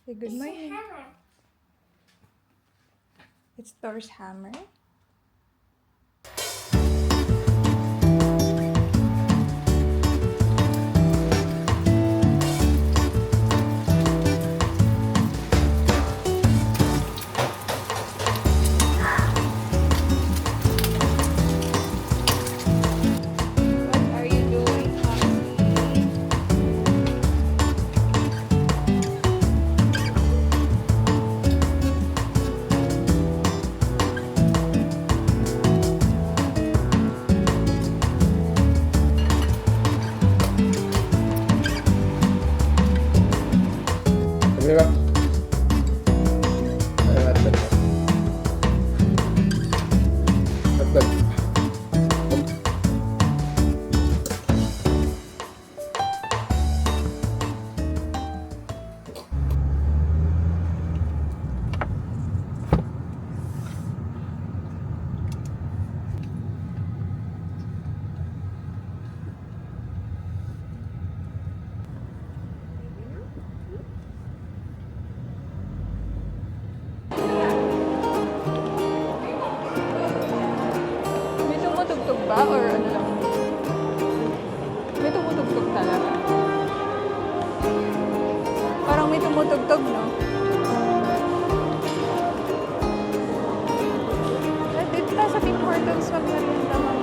Say good morning. It's Thor's hammer. What are you doing, Foxy? Sabi ba? Tagbal. May tumutugtog ba? Or ano lang? May tumutugtog talaga. Parang may tumutugtog, no? At dito tayo sa Tim Hortons magmerienda, mama.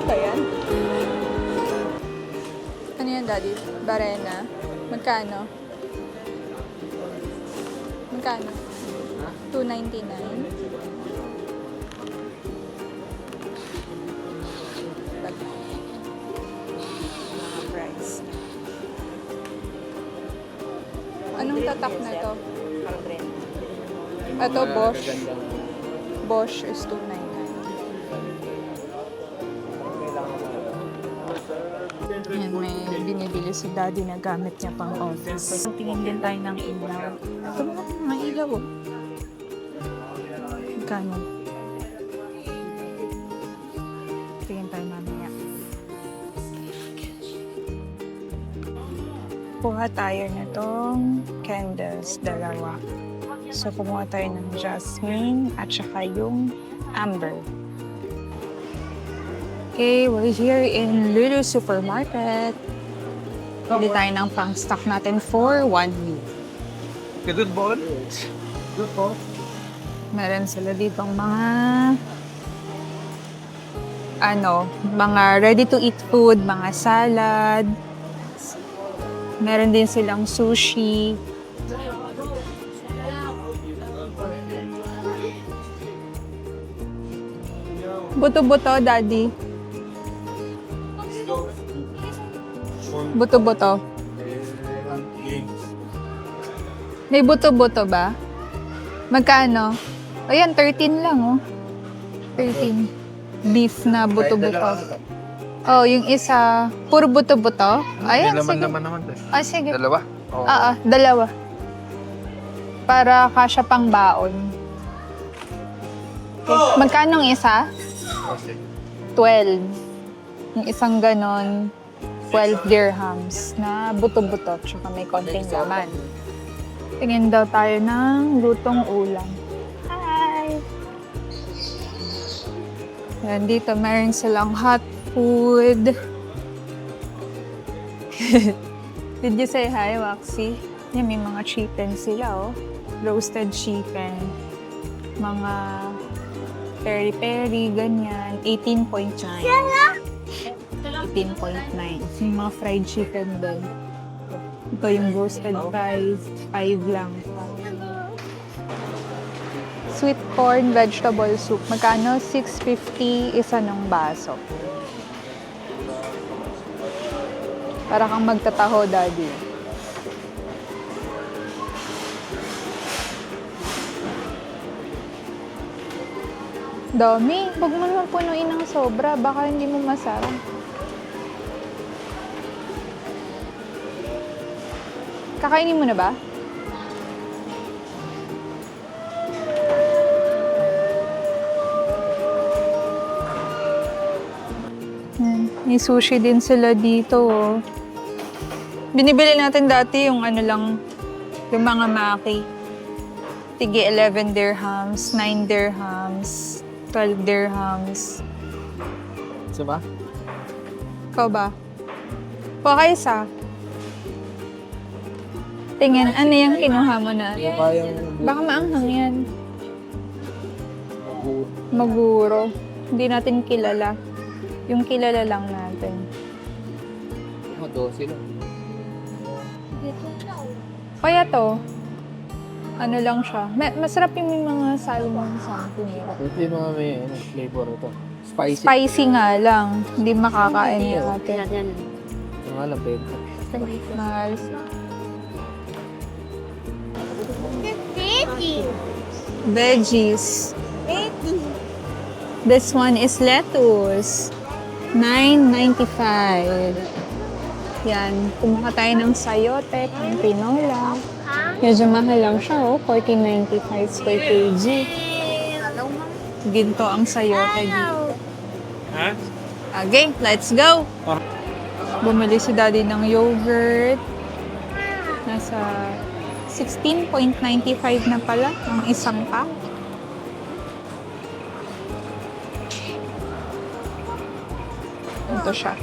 Ito yan? Ano yan, Daddy? Barena? Magkano? Magkano? $2.99. Price. Anong tatak na to? Ito, Bosch. Bosch is $2.99. Yan, may binibili si Daddy na gamit niya pang office. Tingin din tayo ng ilaw. Ito mga ilaw, oh. Magkano? Tingin tayo mamaya. Kuha tayo na tong candles, dalawa. So, kumuha tayo ng jasmine at saka yung amber. Okay, we're here in Lulu Supermarket. Bili tayo ng pang-stock natin for 1 week. Good ball? Good ball? Meron sila ditong mga ready-to-eat food, mga salad. Meron din silang sushi. Buto-buto, Daddy. Buto-buto. May buto-buto ba? Magkano? Ayan, 13 lang, oh. 13. Beef na buto-buto. Oh, yung isa, puro buto-buto. Ayan, sige. Naman. Ah, sige. Dalawa? Dalawa. Para kasya pang baon. Okay. Magkano ang isa? 12. Yung isang ganon, 12 dirhams na buto-buto. Tsaka may konting laman. Tingin daw tayo ng lutong ulam. Hi! Yan, dito meron silang hot food. Did you say hi, Waxy? Yan, may mga chicken sila, oh. Roasted chicken. Mga peri-peri, ganyan. 18.9. 18.9. Yung mga fried chicken doon. Ito yung roasted fries, 5 lang. Sweet corn vegetable soup. Magkano? 6.50 isa ng baso. Para kang magtataho, Daddy. Dami. Huwag mo naman punuin ng sobra. Baka hindi mo masarap. Kakainin mo na ba? May sushi din sila dito, oh. Binibili natin dati yung ano lang, yung mga maki. Tige 11 dirhams, 9 dirhams, 12 dirhams. Isa ba? Ikaw ba? Kuha kayo isa. Tingin, ano yung kinuha mo na? Baka maanghang yan. Maguro. Hindi natin kilala. Yung kilala lang natin. Oh, 12 lang. Kaya to, ano lang siya. Masarap yung may mga salmon something. Ito yung mga may flavor ito. Spicy. Spicy nga lang. Hindi makakain yung ate. Ito nga lang, benta. Mahal. Veggies. This one is lettuce. $9.95. Yan. Kumuha tayo ng sayote, ng tinola. Medyo mahal lang siya, oh. $14.95 per kg. Ginto ang sayote dito. Ha? Okay, let's go! Bumili si daddy ng yogurt. Nasa 16.95 na pala ang isang pack. Ito siya.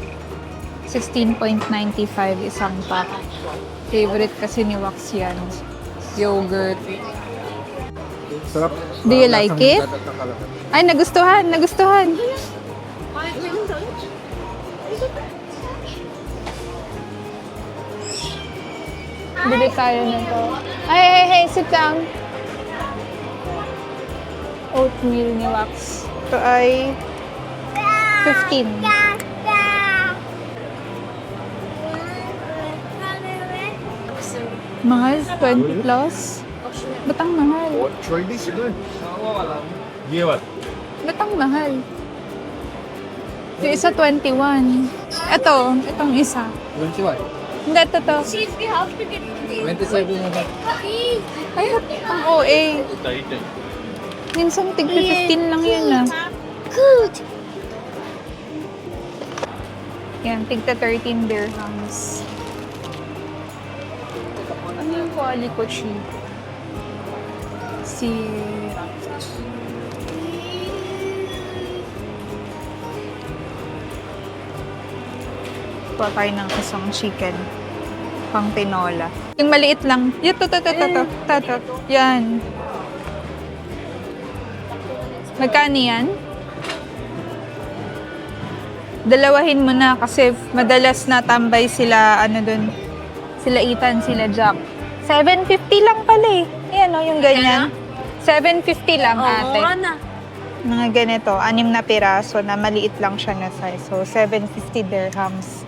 16.95 isang pack. Favorite kasi ni Wax yan. Yogurt. Sarap. Do you like it? Ay, nagustuhan! Nagustuhan! Bili tayo nito. Hey, sit down. Oatmeal ni Wax. Ito ay 15. Mahal? 20 plus? Ba't ang mahal? Try this again. Yeah, what? Ba't ang mahal? Yung isa 21. Itong isa. 21. Hindi, ito to. 27 na ba? Ay, ang OA. Minsan tigpa 15 lang yun ah. Good. Yan, tigta 13 dirhams. Ano yung quali ko, Chi? Kuha tayo ng isang chicken. Pang tinola. Yung maliit lang. Yan, to. Yan. Magkano yan? Dalawahin mo na kasi madalas natambay sila, dun. Sila Ethan, sila Jack. 750 lang pala eh. Yan o, yung ganyan. 750 lang ate. Mura na. Mga ganito, 6 na piraso na maliit lang siya na size. So, 750 dirhams.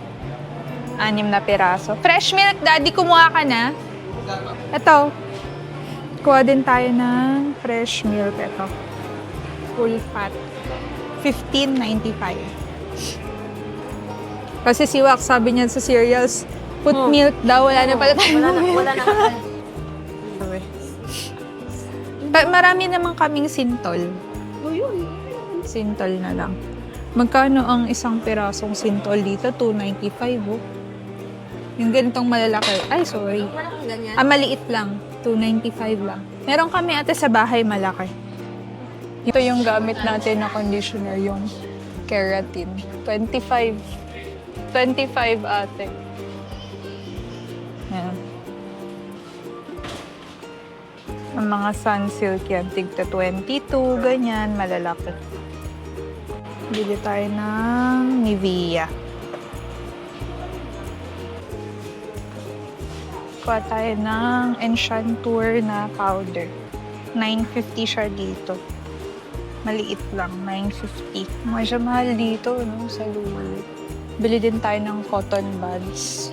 6 na piraso. Fresh milk, daddy, kumuha ka na. Ito. Kuha din tayo ng fresh milk. Ito. Full fat. 15.95. Kasi si Wax, sabi niya sa cereals, put milk daw. Wala na pala tayo. Wala na. Marami naman kaming sintol. Sintol na lang. Magkano ang isang pirasong sintol dito? 295, oh. Yung ganitong malalaki. Ay, sorry. Ganyan. Maliit lang. 295 lang. Meron kami ate sa bahay malaki. Ito yung gamit natin na conditioner, yung keratin. 25 ate. Ayan. Ang mga Sunsilk yan, tigta 22, ganyan, malalaki. Bili tayo ng Nivea. Kuha tayo ng Enchanteur na powder. 950 siya dito. Maliit lang, 950. Medyo mahal dito, no, sa Lulu. Bili din tayo ng cotton buds.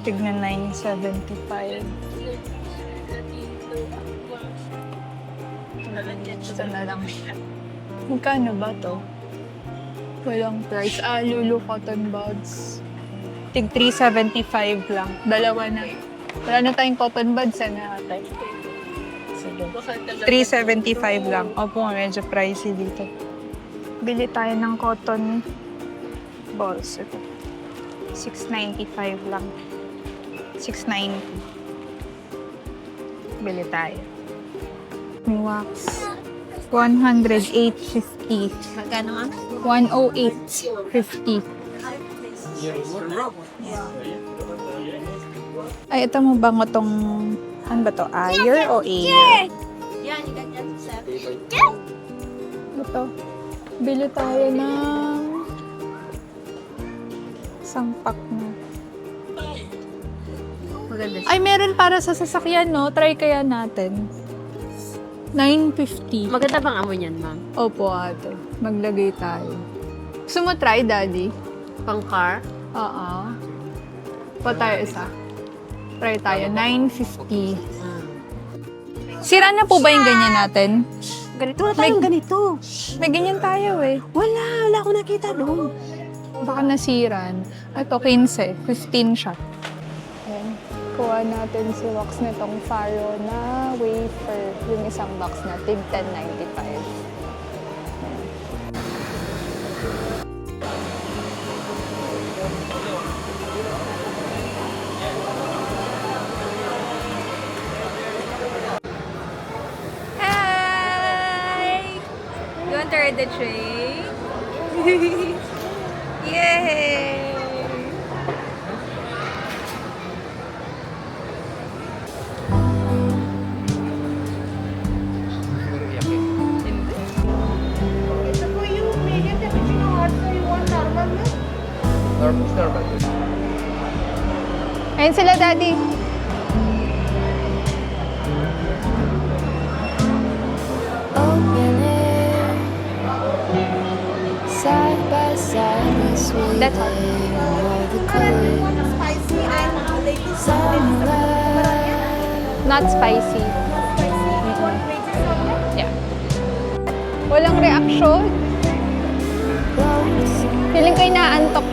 Tignan 975. Ito na lang. Magkano ba to? Walang price. Lulu cotton buds. Tig 375 lang. Dalawa na. Wala na tayong cotton buds na natin. Sige. 375 lang. Opo, medyo pricey dito. Bili tayo ng cotton balls. Ito. 695 lang. 690. Bili tayo. May wax. 108.50. Magkano nga? 108.50. Ay, ito mo bang itong, ano ba to? Ayer o air? Yan, ganyan sa Ito. Bili tayo ng isang pack na. maganda. Ay, meron para sa sasakyan, no? Try kaya natin. 9.50. Maganda bang amoy niyan, ma'am? Opo, ate. Maglagay tayo. Gusto mo try, daddy? Pang car? Oo. Pa tayo isa. Try tayo. 9.50. Sira na po ba yung ganyan natin? Ganito na tayong ganito. May ganyan tayo eh. Wala akong nakita doon. Baka nasiran. Ito, 15. 15 siya. Ayan. Kuha natin si wax nitong Faro na wafer. Yung isang box na tig 10.95. Ayan. Hi! You want to read the tray? Yay! Ito po yung medium cappuccino hot, so you want normal milk? Normal. Ayun sila, daddy. Open it side by side, we sway That's all. all the colors. Spicy and latest Sunlight, Not spicy. spicy. You want wedges on that? Yeah. Walang reaction. close Feeling ko inaantok